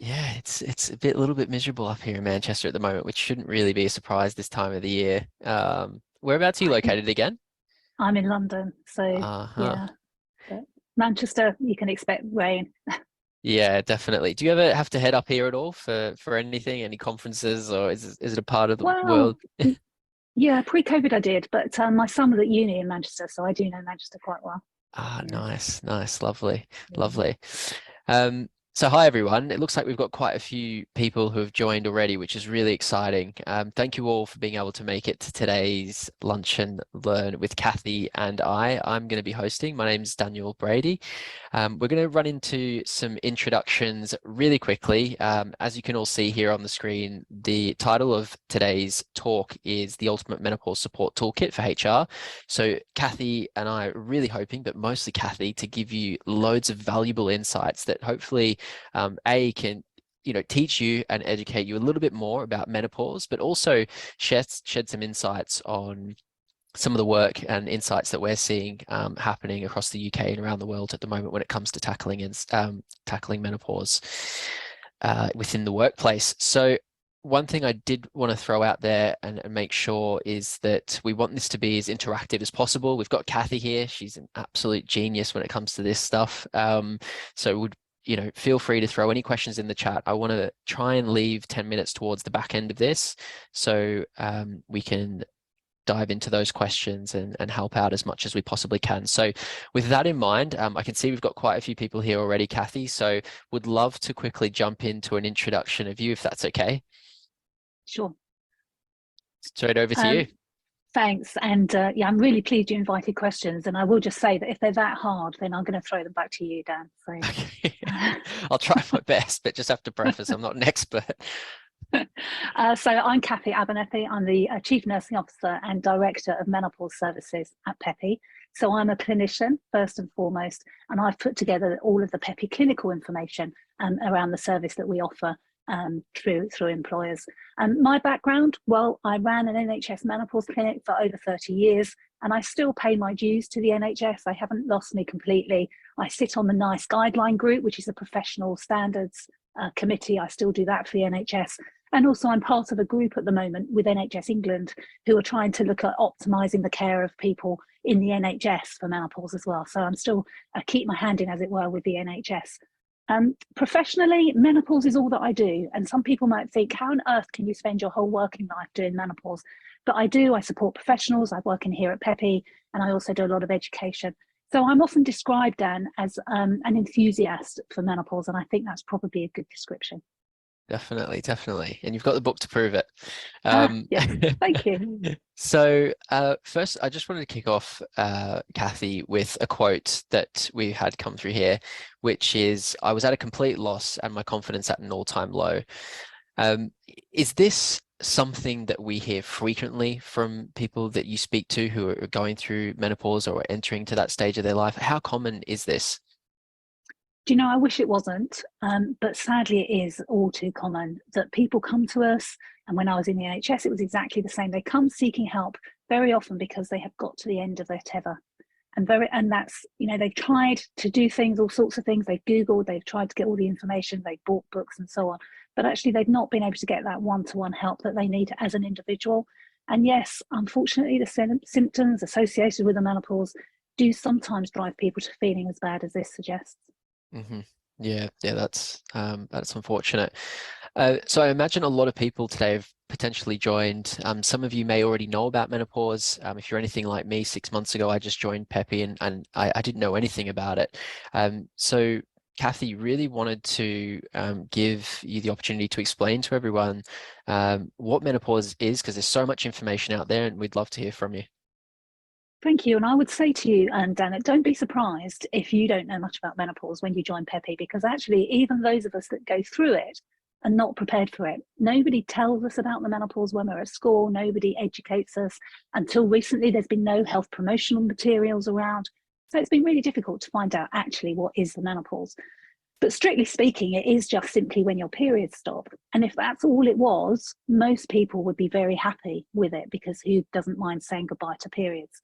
Yeah, it's a little bit miserable up here in Manchester at the moment, which shouldn't really be a surprise this time of the year. Whereabouts are you I think located again? I'm in London, so Uh-huh. yeah. But Manchester, you can expect rain. Yeah, definitely. Do you ever have to head up here at all for anything, any conferences, or is it a part of the Well, world? yeah, pre-COVID I did, but my son was at uni in Manchester, so I do know Manchester quite well. Ah, Yeah. nice, nice, lovely, Yeah. lovely. So hi everyone. It looks like we've got quite a few people who have joined already, which is really exciting. Thank you all for being able to make it to today's Lunch and Learn with Kathy and I. I'm going to be hosting. My name's Daniel Brady. We're going to run into some introductions really quickly. As you can all see here on the screen, the title of today's talk is the Ultimate Menopause Support Toolkit for HR. So Kathy and I are really hoping, but mostly Kathy, to give you loads of valuable insights that hopefully can teach you and educate you a little bit more about menopause, but also shed some insights on some of the work and insights that we're seeing happening across the UK and around the world at the moment when it comes to tackling menopause within the workplace. So one thing I did want to throw out there and make sure is that we want this to be as interactive as possible. We've got Kathy here. She's an absolute genius when it comes to this stuff. So would feel free to throw any questions in the chat. I want to try and leave 10 minutes towards the back end of this so we can dive into those questions and help out as much as we possibly can. So with that in mind, I can see we've got quite a few people here already, Kathy, so would love to quickly jump into an introduction of you, if that's okay. Sure. Straight over to you. Um, Thanks. And yeah, I'm really pleased you invited questions. And I will just say that if they're that hard, then I'm going to throw them back to you, Dan. So, Okay. I'll try my best, but just have to preface, I'm not an expert. so I'm Kathy Abernethy. I'm the Chief Nursing Officer and Director of Menopause Services at PEPI. So I'm a clinician first and foremost, and I've put together all of the PEPI clinical information around the service that we offer through employers. My background, well, I ran an NHS menopause clinic for over 30 years, and I still pay my dues to the NHS. I haven't lost me completely. I sit on the NICE guideline group, which is a professional standards committee. I still do that for the NHS. And also I'm part of a group at the moment with NHS England who are trying to look at optimising the care of people in the NHS for menopause as well. So I'm still keep my hand in, as it were, with the NHS. Professionally, menopause is all that I do. And some people might think, how on earth can you spend your whole working life doing menopause? But I do. I support professionals. I work in here at PEPI, and I also do a lot of education. So I'm often described, Dan, as an enthusiast for menopause, and I think that's probably a good description. Definitely, definitely. And you've got the book to prove it. Yes, thank you. So first, I just wanted to kick off, Kathy, with a quote that we had come through here, which is, I was at a complete loss and my confidence at an all-time low. Um, is this something that we hear frequently from people that you speak to who are going through menopause or entering to that stage of their life? How common is this? Do you know, I wish it wasn't, but sadly it is all too common that people come to us. And when I was in the NHS, it was exactly the same. They come seeking help very often because they have got to the end of their tether. And that's, they've tried to do things, all sorts of things. They've Googled, they've tried to get all the information, they've bought books and so on. But actually, they've not been able to get that one-to-one help that they need as an individual. And yes, unfortunately, the symptoms associated with the menopause do sometimes drive people to feeling as bad as this suggests. Hmm. Yeah, that's unfortunate. So I imagine a lot of people today have potentially joined. Some of you may already know about menopause. If you're anything like me, 6 months ago, I just joined Peppy and I didn't know anything about it. So Kathy really wanted to give you the opportunity to explain to everyone what menopause is, because there's so much information out there and we'd love to hear from you. Thank you. And I would say to you, and Dan, don't be surprised if you don't know much about menopause when you join Peppy, because actually, even those of us that go through it are not prepared for it. Nobody tells us about the menopause when we're at school. Nobody educates us. Until recently, there's been no health promotional materials around. So it's been really difficult to find out actually what is the menopause. But strictly speaking, it is just simply when your periods stop. And if that's all it was, most people would be very happy with it, because who doesn't mind saying goodbye to periods?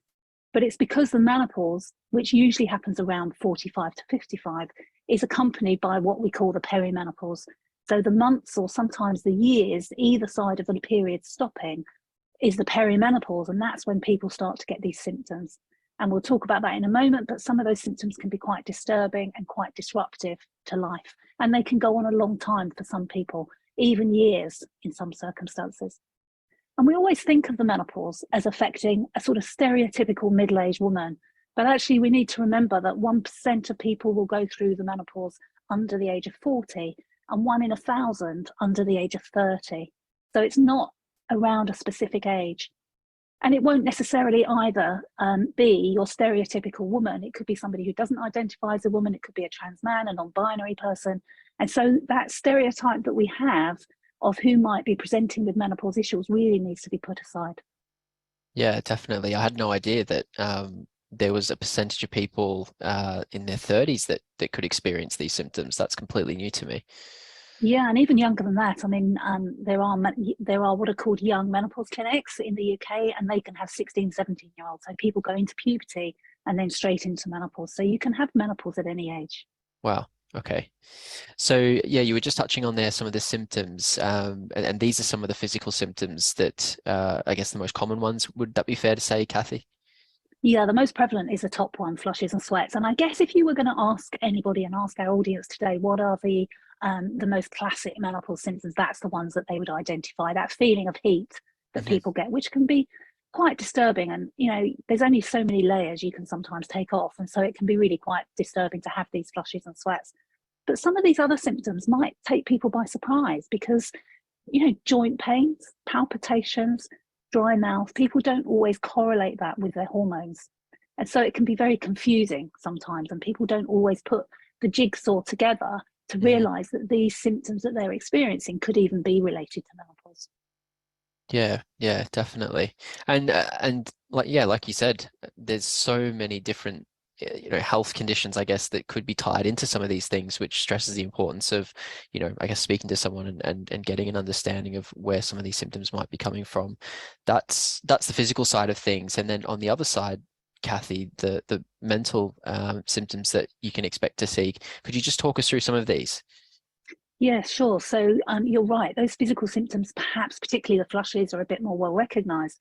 But it's because the menopause, which usually happens around 45 to 55, is accompanied by what we call the perimenopause. So the months or sometimes the years either side of the period stopping is the perimenopause, and that's when people start to get these symptoms. And we'll talk about that in a moment, but some of those symptoms can be quite disturbing and quite disruptive to life, and they can go on a long time for some people, even years in some circumstances. And we always think of the menopause as affecting a sort of stereotypical middle-aged woman, but actually we need to remember that 1% of people will go through the menopause under the age of 40, and 1 in 1,000 under the age of 30. So it's not around a specific age. And it won't necessarily either be your stereotypical woman. It could be somebody who doesn't identify as a woman. It could be a trans man, a non-binary person. And so that stereotype that we have of who might be presenting with menopause issues really needs to be put aside. Yeah, definitely. I had no idea that there was a percentage of people in their 30s that could experience these symptoms. That's completely new to me. Yeah, and even younger than that. I mean, there are what are called young menopause clinics in the UK, and they can have 16, 17-year-olds. So people go into puberty and then straight into menopause. So you can have menopause at any age. Wow. Okay. So yeah, you were just touching on there some of the symptoms, and these are some of the physical symptoms that I guess the most common ones. Would that be fair to say, Kathy? Yeah, the most prevalent is the top one, flushes and sweats. And I guess if you were going to ask anybody and ask our audience today, what are the most classic menopause symptoms, that's the ones that they would identify. That feeling of heat that Hmm. people get, which can be quite disturbing. And there's only so many layers you can sometimes take off, and so it can be really quite disturbing to have these flushes and sweats. But some of these other symptoms might take people by surprise because joint pains, palpitations, dry mouth, people don't always correlate that with their hormones. And so it can be very confusing sometimes, and people don't always put the jigsaw together to Hmm. realize that these symptoms that they're experiencing could even be related to menopause. Yeah, yeah, definitely. And like yeah, like you said, there's so many different health conditions, I guess, that could be tied into some of these things, which stresses the importance of, I guess speaking to someone and getting an understanding of where some of these symptoms might be coming from. That's the physical side of things. And then on the other side, Kathy, the mental symptoms that you can expect to see. Could you just talk us through some of these? Yeah, sure. So you're right. Those physical symptoms, perhaps particularly the flushes, are a bit more well recognized.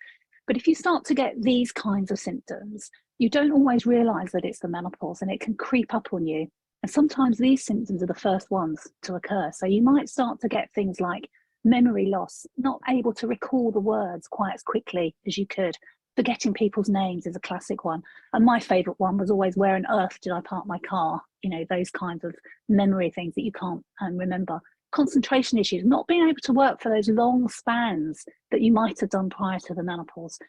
But if you start to get these kinds of symptoms, you don't always realize that it's the menopause, and it can creep up on you. And sometimes these symptoms are the first ones to occur. So you might start to get things like memory loss, not able to recall the words quite as quickly as you could. Forgetting people's names is a classic one. And my favorite one was always, where on earth did I park my car? Those kinds of memory things that you can't remember. Concentration issues, not being able to work for those long spans that you might have done prior to the menopause.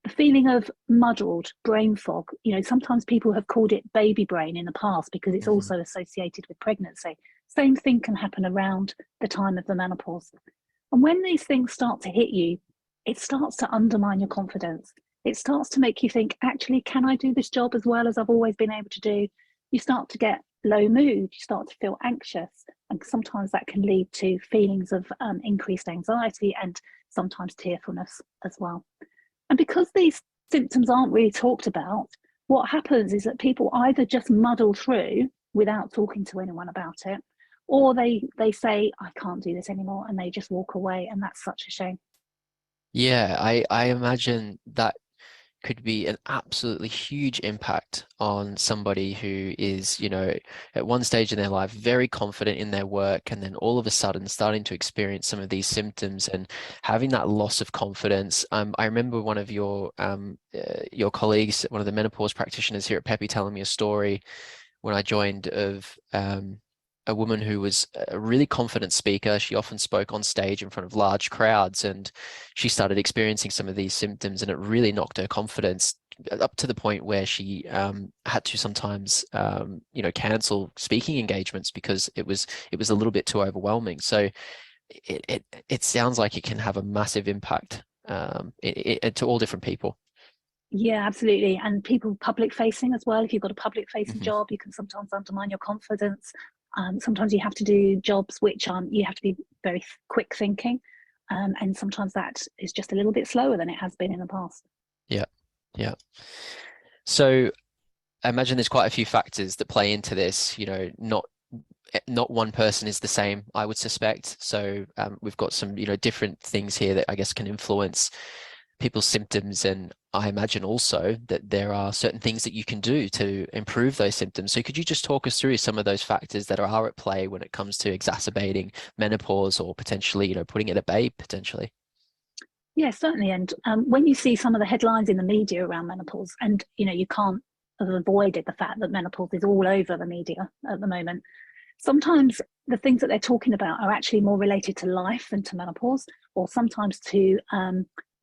The feeling of muddled brain fog. Sometimes people have called it baby brain in the past because it's Hmm. also associated with pregnancy. Same thing can happen around the time of the menopause. And when these things start to hit you, it starts to undermine your confidence. It starts to make you think, actually, can I do this job as well as I've always been able to do? You start to get low mood, you start to feel anxious, and sometimes that can lead to feelings of increased anxiety and sometimes tearfulness as well. And because these symptoms aren't really talked about, what happens is that people either just muddle through without talking to anyone about it, or they say, I can't do this anymore, and they just walk away, and that's such a shame. Yeah, I imagine that could be an absolutely huge impact on somebody who is, at one stage in their life very confident in their work, and then all of a sudden starting to experience some of these symptoms and having that loss of confidence. I remember one of your colleagues, one of the menopause practitioners here at Peppy, telling me a story when I joined of a woman who was a really confident speaker. She often spoke on stage in front of large crowds, and she started experiencing some of these symptoms, and it really knocked her confidence up to the point where she had to sometimes cancel speaking engagements because it was a little bit too overwhelming. So it sounds like it can have a massive impact to all different people. Yeah, absolutely. And people public facing as well. If you've got a public facing Hmm. job, you can sometimes undermine your confidence. Sometimes you have to do jobs which you have to be very quick thinking. And sometimes that is just a little bit slower than it has been in the past. Yeah, yeah. So I imagine there's quite a few factors that play into this, not not one person is the same, I would suspect. So we've got some, different things here that I guess can influence people's symptoms. And I imagine also that there are certain things that you can do to improve those symptoms. So could you just talk us through some of those factors that are at play when it comes to exacerbating menopause or potentially, putting it at bay potentially? Yeah, certainly. And when you see some of the headlines in the media around menopause, and you can't have avoided the fact that menopause is all over the media at the moment. Sometimes the things that they're talking about are actually more related to life than to menopause, or sometimes to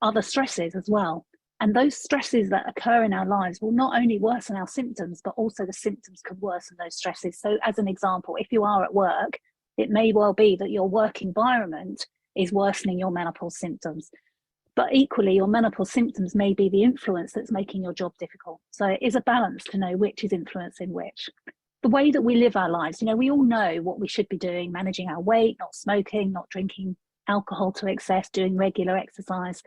other stresses as well. And those stresses that occur in our lives will not only worsen our symptoms, but also the symptoms can worsen those stresses. So, as an example, if you are at work, it may well be that your work environment is worsening your menopause symptoms. But equally, your menopause symptoms may be the influence that's making your job difficult. So it is a balance to know which is influencing which. The way that we live our lives, we all know what we should be doing, managing our weight, not smoking, not drinking alcohol to excess, doing regular exercise.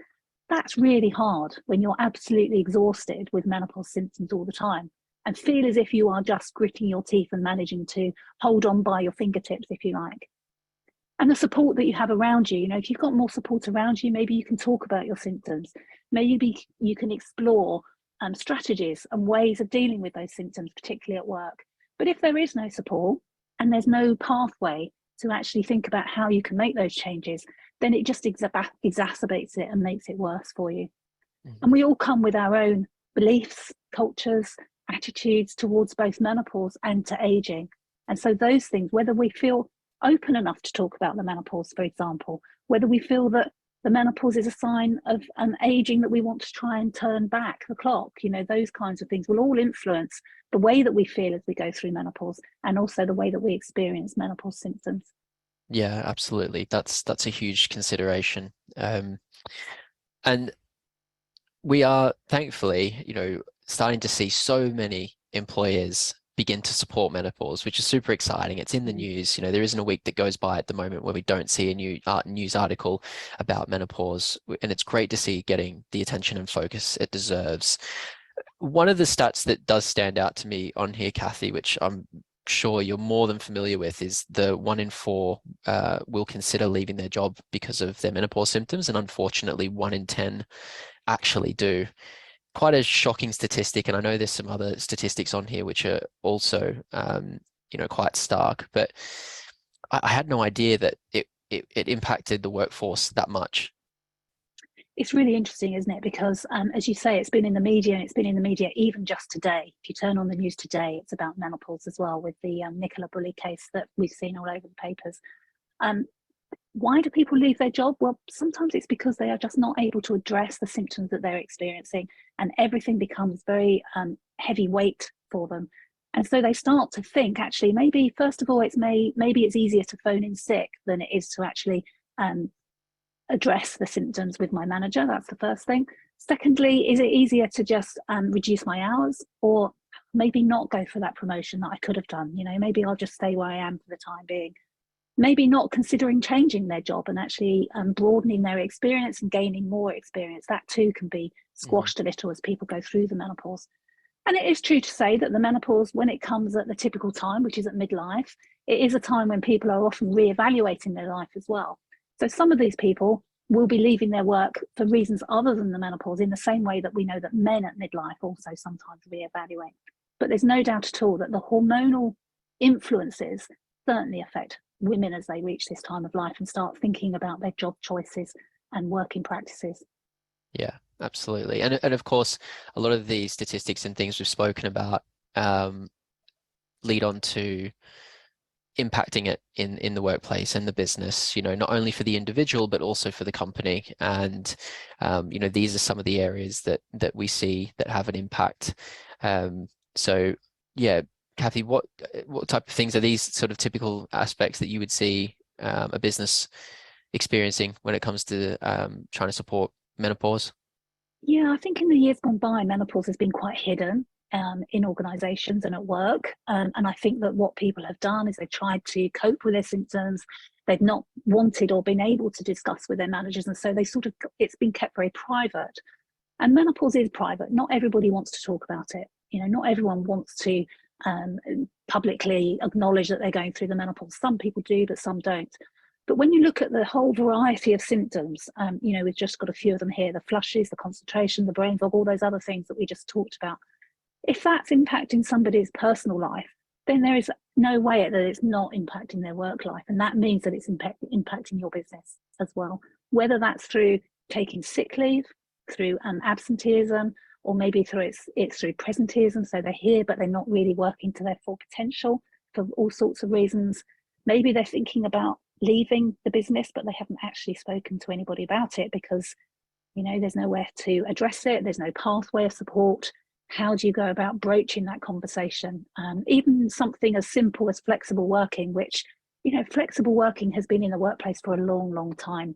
That's really hard when you're absolutely exhausted with menopause symptoms all the time and feel as if you are just gritting your teeth and managing to hold on by your fingertips, if you like. And the support that you have around you, if you've got more support around you, maybe you can talk about your symptoms. Maybe you can explore strategies and ways of dealing with those symptoms, particularly at work. But if there is no support and there's no pathway to actually think about how you can make those changes, then it just exacerbates it and makes it worse for you. And we all come with our own beliefs, cultures, attitudes towards both menopause and to aging. And so those things, whether we feel open enough to talk about the menopause, for example, whether we feel that the menopause is a sign of an aging that we want to try and turn back the clock, those kinds of things will all influence the way that we feel as we go through menopause and also the way that we experience menopause symptoms. Yeah, absolutely. That's a huge consideration. And we are thankfully, starting to see so many employers begin to support menopause, which is super exciting. It's in the news. There isn't a week that goes by at the moment where we don't see a new news article about menopause, and it's great to see getting the attention and focus it deserves. One of the stats that does stand out to me on here, Kathy, which I'm sure you're more than familiar with, is the 1 in 4 will consider leaving their job because of their menopause symptoms, and unfortunately 1 in 10 actually do. Quite a shocking statistic, and I know there's some other statistics on here which are also quite stark, but I had no idea that it impacted the workforce that much. It's really interesting, isn't it? Because as you say, it's been in the media, and it's been in the media even just today. If you turn on the news today, it's about menopause as well, with the Nicola Bulley case that we've seen all over the papers. Why do people leave their job? Well, sometimes it's because they are just not able to address the symptoms that they're experiencing, and everything becomes very heavy weight for them. And so they start to think, actually, maybe first of all, maybe it's easier to phone in sick than it is to actually address the symptoms with my manager. That's the first thing. Secondly, is it easier to just reduce my hours, or maybe not go for that promotion that I could have done? Maybe I'll just stay where I am for the time being. Maybe not considering changing their job and actually broadening their experience and gaining more experience. That too can be squashed a little as people go through the menopause. And it is true to say that the menopause, when it comes at the typical time, which is at midlife, it is a time when people are often reevaluating their life as well. So some of these people will be leaving their work for reasons other than the menopause, in the same way that we know that men at midlife also sometimes reevaluate. But there's no doubt at all that the hormonal influences certainly affect women as they reach this time of life and start thinking about their job choices and working practices. Yeah, absolutely. And of course, a lot of the statistics and things we've spoken about lead on to impacting it in the workplace and the business, not only for the individual, but also for the company. And, these are some of the areas that we see that have an impact. So yeah, Kathy, what type of things are these sort of typical aspects that you would see a business experiencing when it comes to trying to support menopause? Yeah, I think in the years gone by, menopause has been quite hidden in organisations and at work. And I think that what people have done is they've tried to cope with their symptoms. They've not wanted or been able to discuss with their managers. And so it's been kept very private. And menopause is private. Not everybody wants to talk about it. Not everyone wants to publicly acknowledge that they're going through the menopause. Some people do, but some don't. But when you look at the whole variety of symptoms, we've just got a few of them here: the flushes, the concentration, the brain fog, all those other things that we just talked about. If that's impacting somebody's personal life, then there is no way that it's not impacting their work life. And that means that it's impacting your business as well, whether that's through taking sick leave, through absenteeism, or maybe through it's through presenteeism. So they're here, but they're not really working to their full potential for all sorts of reasons. Maybe they're thinking about leaving the business, but they haven't actually spoken to anybody about it because, there's nowhere to address it. There's no pathway of support. How do you go about broaching that conversation? Even something as simple as flexible working, which, flexible working has been in the workplace for a long, long time,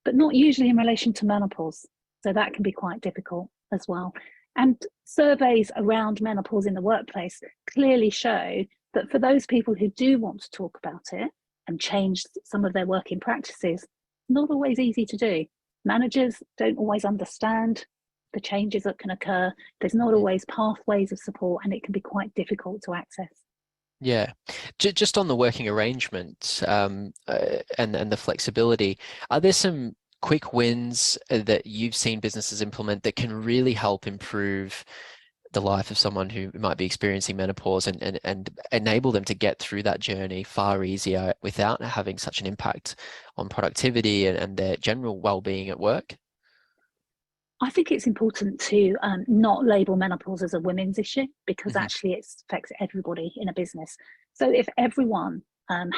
but not usually in relation to menopause. So that can be quite difficult as well. And surveys around menopause in the workplace clearly show that for those people who do want to talk about it and change some of their working practices, not always easy to do. Managers don't always understand the changes that can occur. There's not always pathways of support, and it can be quite difficult to access. Yeah, just on the working arrangement and the flexibility, are there some quick wins that you've seen businesses implement that can really help improve the life of someone who might be experiencing menopause and enable them to get through that journey far easier without having such an impact on productivity and their general well-being at work? I think it's important to not label menopause as a women's issue, because Mm-hmm. actually it affects everybody in a business. So if everyone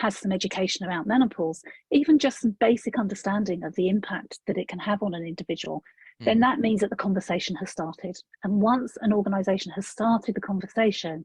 has some education around menopause, even just some basic understanding of the impact that it can have on an individual, then that means that the conversation has started. And once an organisation has started the conversation,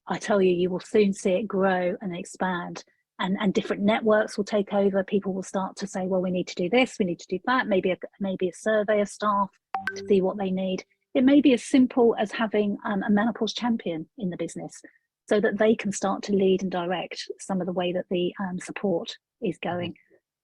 I tell you, you will soon see it grow and expand. And different networks will take over. People will start to say, well, we need to do this, we need to do that. Maybe a survey of staff to see what they need. It may be as simple as having a menopause champion in the business, so that they can start to lead and direct some of the way that the support is going.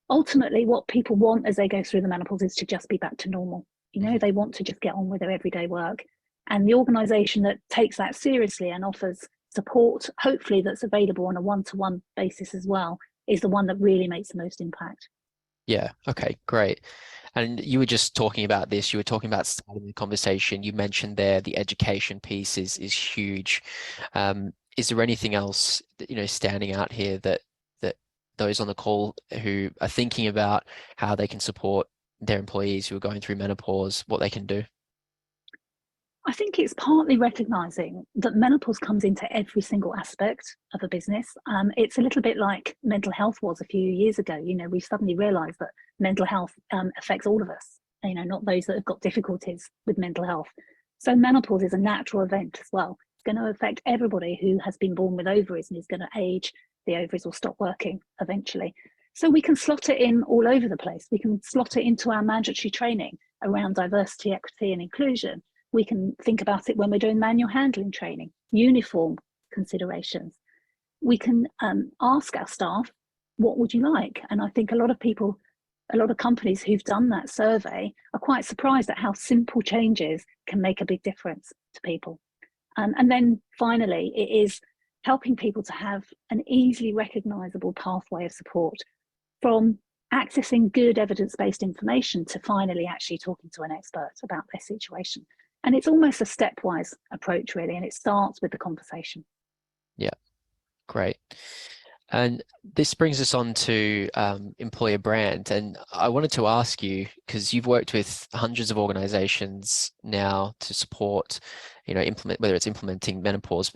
Ultimately, what people want as they go through the menopause is to just be back to normal. They want to just get on with their everyday work. And the organisation that takes that seriously and offers support, hopefully that's available on a one-to-one basis as well, is the one that really makes the most impact. Yeah, okay, great. And you were just talking about this, you were talking about starting the conversation. You mentioned there the education piece is huge. Is there anything else that, standing out here that those on the call who are thinking about how they can support their employees who are going through menopause, what they can do? I think it's partly recognising that menopause comes into every single aspect of a business. It's a little bit like mental health was a few years ago. We suddenly realised that mental health affects all of us, not those that have got difficulties with mental health. So menopause is a natural event as well. It's going to affect everybody who has been born with ovaries and is going to age. The ovaries will stop working eventually. So we can slot it in all over the place. We can slot it into our mandatory training around diversity, equity and inclusion. We can think about it when we're doing manual handling training, uniform considerations. We can ask our staff, what would you like? And I think a lot of companies who've done that survey are quite surprised at how simple changes can make a big difference to people. And then finally, it is helping people to have an easily recognisable pathway of support, from accessing good evidence-based information to finally actually talking to an expert about their situation. And it's almost a stepwise approach, really, and it starts with the conversation. Yeah, great. And this brings us on to employer brand. And I wanted to ask you, because you've worked with hundreds of organizations now to support, whether it's implementing menopause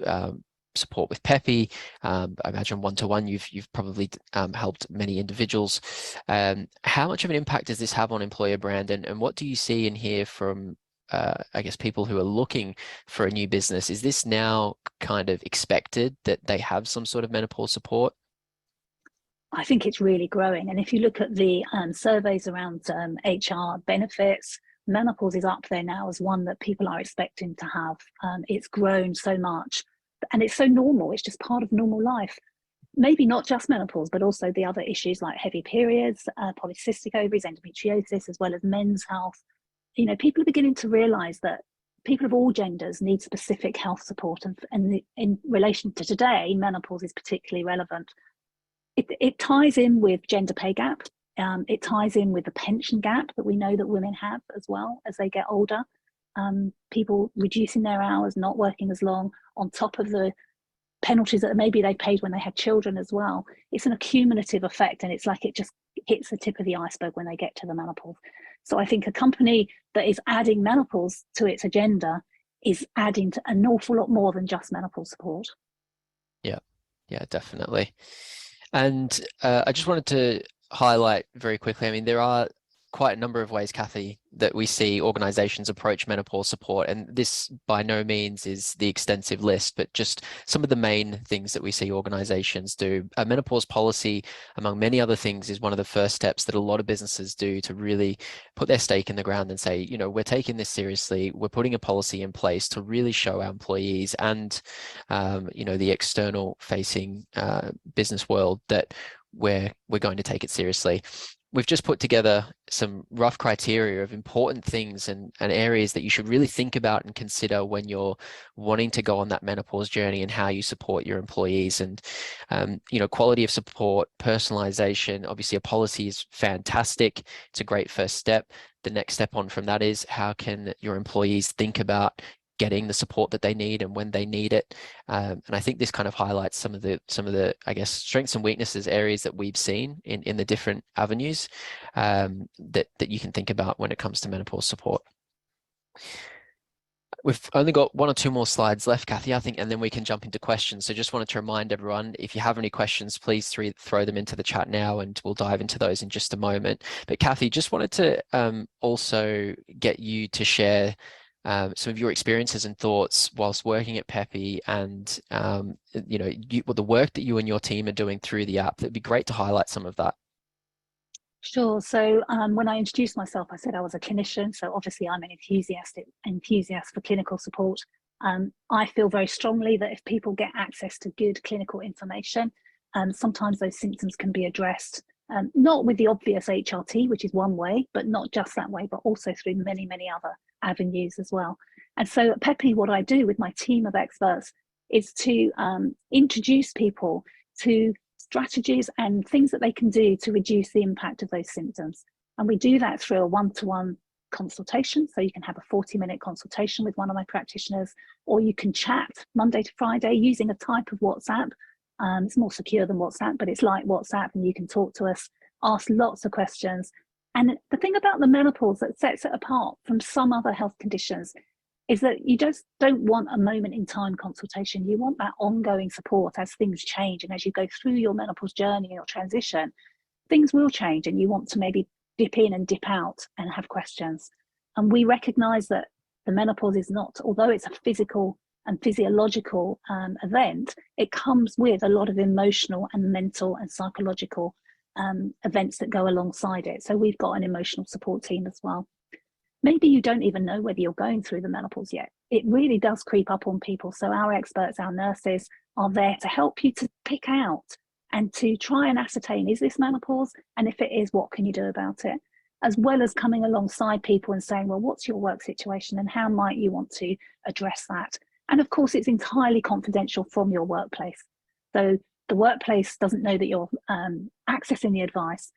support with Peppy. I imagine one-to-one, you've probably helped many individuals. How much of an impact does this have on employer brand? And what do you see and hear from I guess people who are looking for a new business? Is this now kind of expected that they have some sort of menopause support? I think it's really growing. And if you look at the surveys around HR benefits, menopause is up there now as one that people are expecting to have. It's grown so much and it's so normal. It's just part of normal life. Maybe not just menopause, but also the other issues like heavy periods, polycystic ovaries, endometriosis, as well as men's health. People are beginning to realise that people of all genders need specific health support, and in relation to today, menopause is particularly relevant. It ties in with gender pay gap. It ties in with the pension gap that we know that women have as well as they get older. People reducing their hours, not working as long, on top of the penalties that maybe they paid when they had children as well. It's an accumulative effect, and it's like it just hits the tip of the iceberg when they get to the menopause. So I think a company that is adding menopause to its agenda is adding to an awful lot more than just menopause support. Yeah, yeah, definitely. And I just wanted to highlight very quickly, I mean, there are quite a number of ways, Kathy, that we see organizations approach menopause support. And this by no means is the extensive list, but just some of the main things that we see organizations do. A menopause policy, among many other things, is one of the first steps that a lot of businesses do to really put their stake in the ground and say, you know, we're taking this seriously. We're putting a policy in place to really show our employees and, you know, the external facing business world that we're going to take it seriously. We've just put together some rough criteria of important things and areas that you should really think about and consider when you're wanting to go on that menopause journey and how you support your employees. And, you know, quality of support, personalization, obviously a policy is fantastic. It's a great first step. The next step on from that is how can your employees think about getting the support that they need and when they need it. And I think this kind of highlights some of the I guess strengths and weaknesses areas that we've seen in the different avenues that you can think about when it comes to menopause support. We've only got one or two more slides left, Kathy, I think, and then we can jump into questions. So just wanted to remind everyone, if you have any questions, please throw them into the chat now, and we'll dive into those in just a moment. But Kathy, just wanted to also get you to share some of your experiences and thoughts whilst working at Peppy, and you know, the work that you and your team are doing through the app. That'd be great to highlight some of that. Sure. So when I introduced myself, I said I was a clinician. So obviously I'm an enthusiast for clinical support. I feel very strongly that if people get access to good clinical information, sometimes those symptoms can be addressed, not with the obvious HRT, which is one way, but not just that way, but also through many, many other avenues as well. And so at Peppy, what I do with my team of experts is to introduce people to strategies and things that they can do to reduce the impact of those symptoms. And we do that through a one-to-one consultation. So you can have a 40-minute consultation with one of my practitioners, or you can chat Monday to Friday using a type of WhatsApp. It's more secure than WhatsApp, but it's like WhatsApp, and you can talk to us, ask lots of questions. And the thing about the menopause that sets it apart from some other health conditions is that you just don't want a moment in time consultation. You want that ongoing support as things change, and as you go through your menopause journey or transition, things will change, and you want to maybe dip in and dip out and have questions. And we recognize that the menopause is not, although it's a physical and physiological event, it comes with a lot of emotional and mental and psychological events that go alongside it. So we've got an emotional support team as well. Maybe you don't even know whether you're going through the menopause yet. It really does creep up on people. So our experts, our nurses, are there to help you to pick out and to try and ascertain, is this menopause? And if it is, what can you do about it? As well as coming alongside people and saying, well, what's your work situation and how might you want to address that? And of course, it's entirely confidential from your workplace. So the workplace doesn't know that you're accessing the advice.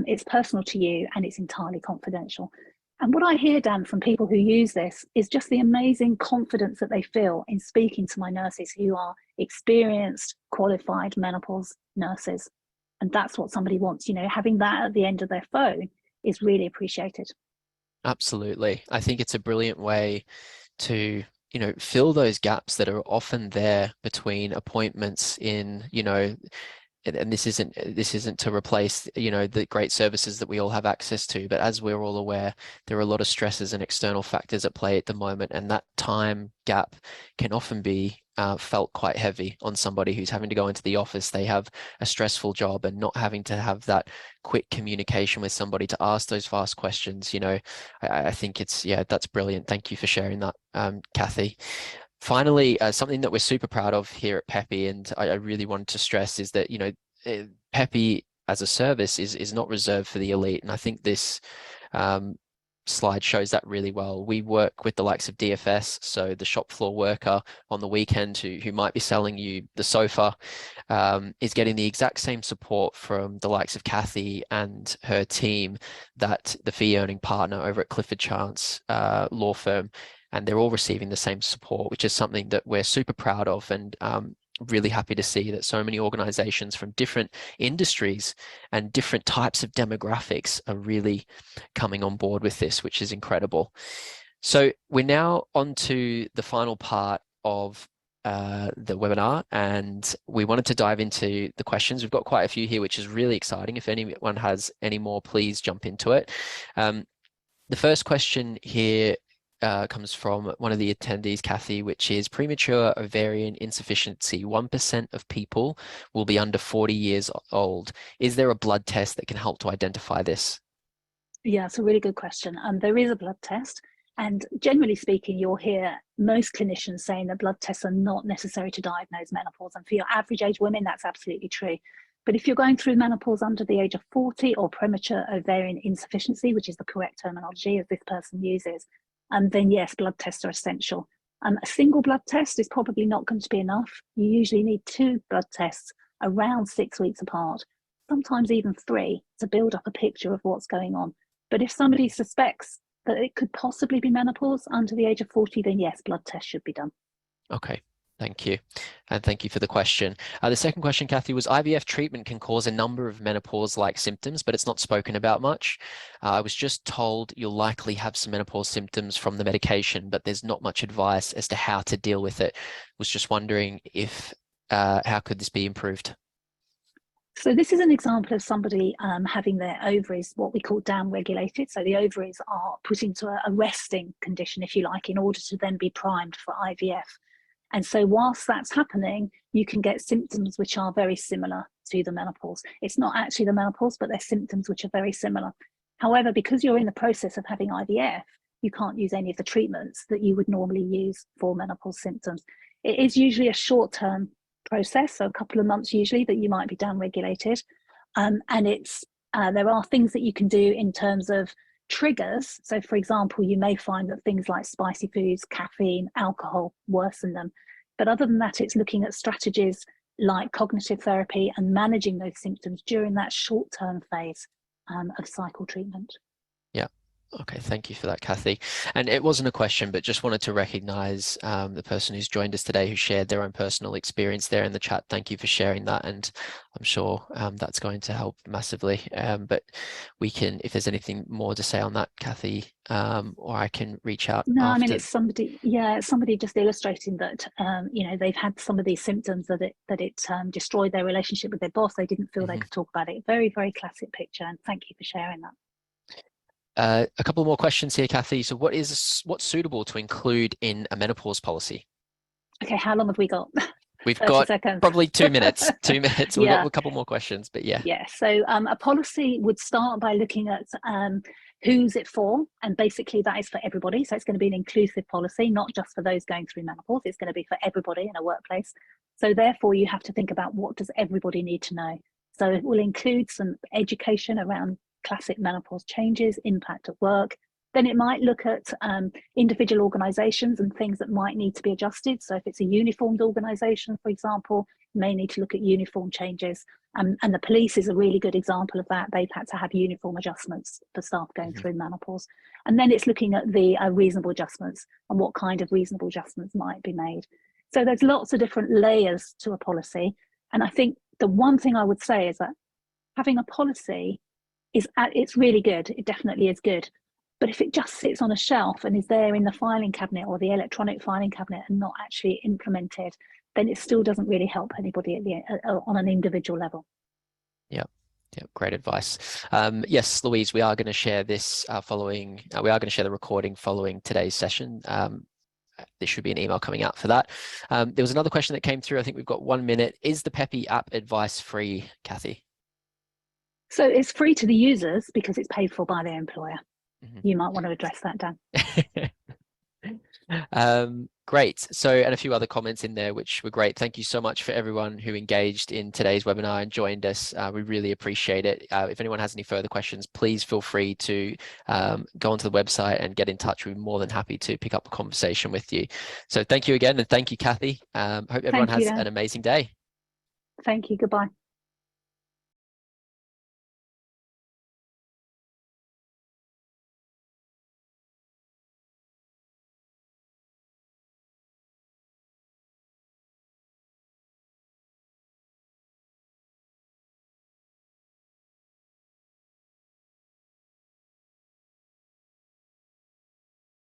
It's personal to you, and it's entirely confidential. And what I hear, Dan, from people who use this is just the amazing confidence that they feel in speaking to my nurses who are experienced, qualified menopause nurses. And that's what somebody wants, you know, having that at the end of their phone is really appreciated. Absolutely. I think it's a brilliant way to, you know, fill those gaps that are often there between appointments in, you know, and this isn't to replace, you know, the great services that we all have access to, but as we're all aware, there are a lot of stresses and external factors at play at the moment, and that time gap can often be felt quite heavy on somebody who's having to go into the office. They have a stressful job, and not having to have that quick communication with somebody to ask those fast questions, you know, I think it's, yeah, that's brilliant. Thank you for sharing that, Kathy. Finally, something that we're super proud of here at Peppy, and I really wanted to stress, is that, you know, Peppy as a service is not reserved for the elite. And I think this slide shows that really well. We work with the likes of DFS, so the shop floor worker on the weekend who might be selling you the sofa, is getting the exact same support from the likes of Kathy and her team that the fee earning partner over at Clifford Chance law firm, and they're all receiving the same support, which is something that we're super proud of, and really happy to see that so many organizations from different industries and different types of demographics are really coming on board with this, which is incredible. So we're now on to the final part of the webinar, and we wanted to dive into the questions. We've got quite a few here, which is really exciting. If anyone has any more, please jump into it. The first question here comes from one of the attendees, Kathy, which is premature ovarian insufficiency. 1% of people will be under 40 years old. Is there a blood test that can help to identify this? Yeah, it's a really good question. There is a blood test. And generally speaking, you'll hear most clinicians saying that blood tests are not necessary to diagnose menopause. And for your average age women, that's absolutely true. But if you're going through menopause under the age of 40 or premature ovarian insufficiency, which is the correct terminology as this person uses, then yes, blood tests are essential. A single blood test is probably not going to be enough. You usually need 2 blood tests around 6 weeks apart, sometimes even 3, to build up a picture of what's going on. But if somebody suspects that it could possibly be menopause under the age of 40, then yes, blood tests should be done. Okay, thank you. And thank you for the question. The second question, Kathy, was IVF treatment can cause a number of menopause-like symptoms, but it's not spoken about much. I was just told you'll likely have some menopause symptoms from the medication, but there's not much advice as to how to deal with it. Was just wondering if how could this be improved? So this is an example of somebody having their ovaries, what we call down-regulated. So the ovaries are put into a resting condition, if you like, in order to then be primed for IVF. And so whilst that's happening, you can get symptoms which are very similar to the menopause. It's not actually the menopause, but they're symptoms which are very similar. However, because you're in the process of having IVF, you can't use any of the treatments that you would normally use for menopause symptoms. It is usually a short-term process, so a couple of months usually, that you might be down-regulated. And there are things that you can do in terms of triggers. So for example, you may find that things like spicy foods, caffeine, alcohol worsen them. But other than that, it's looking at strategies like cognitive therapy and managing those symptoms during that short-term phase of cycle treatment. Yeah. Okay, thank you for that, Kathy. And it wasn't a question, but just wanted to recognize the person who's joined us today who shared their own personal experience there in the chat. Thank you for sharing that. And I'm sure that's going to help massively. But we can, if there's anything more to say on that, Kathy, or I can reach out No, after. I mean, it's somebody just illustrating that, they've had some of these symptoms that it destroyed their relationship with their boss. They didn't feel they could talk about it. Very, very classic picture. And thank you for sharing that. A couple more questions here, Kathy. So what's suitable to include in a menopause policy? Okay, how long have we got? We've 30 got seconds. probably 2 minutes. 2 minutes. We've got a couple more questions, but yeah. Yeah, so a policy would start by looking at who's it for, and basically that is for everybody. So it's going to be an inclusive policy, not just for those going through menopause. It's going to be for everybody in a workplace. So therefore, you have to think about what does everybody need to know. So it will include some education around classic menopause changes, impact at work. Then it might look at individual organisations and things that might need to be adjusted. So if it's a uniformed organisation, for example, you may need to look at uniform changes. And the police is a really good example of that. They've had to have uniform adjustments for staff going through menopause. And then it's looking at the reasonable adjustments and what kind of reasonable adjustments might be made. So there's lots of different layers to a policy. And I think the one thing I would say is that having a policy it's really good. It definitely is good. But if it just sits on a shelf and is there in the filing cabinet or the electronic filing cabinet and not actually implemented, then it still doesn't really help anybody on an individual level. Yeah. Yeah, great advice. Yes, Louise, we are going to share this we are going to share the recording following today's session. There should be an email coming out for that. There was another question that came through. I think we've got 1 minute. Is the Peppy app advice free, Kathy? So it's free to the users because it's paid for by their employer. You might want to address that, Dan. Great. So, and a few other comments in there, which were great. Thank you so much for everyone who engaged in today's webinar and joined us. We really appreciate it. If anyone has any further questions, please feel free to go onto the website and get in touch. We're more than happy to pick up a conversation with you. So thank you again. And thank you, Kathy. Hope everyone Thank you, has Dan. an amazing day. Thank you. Goodbye.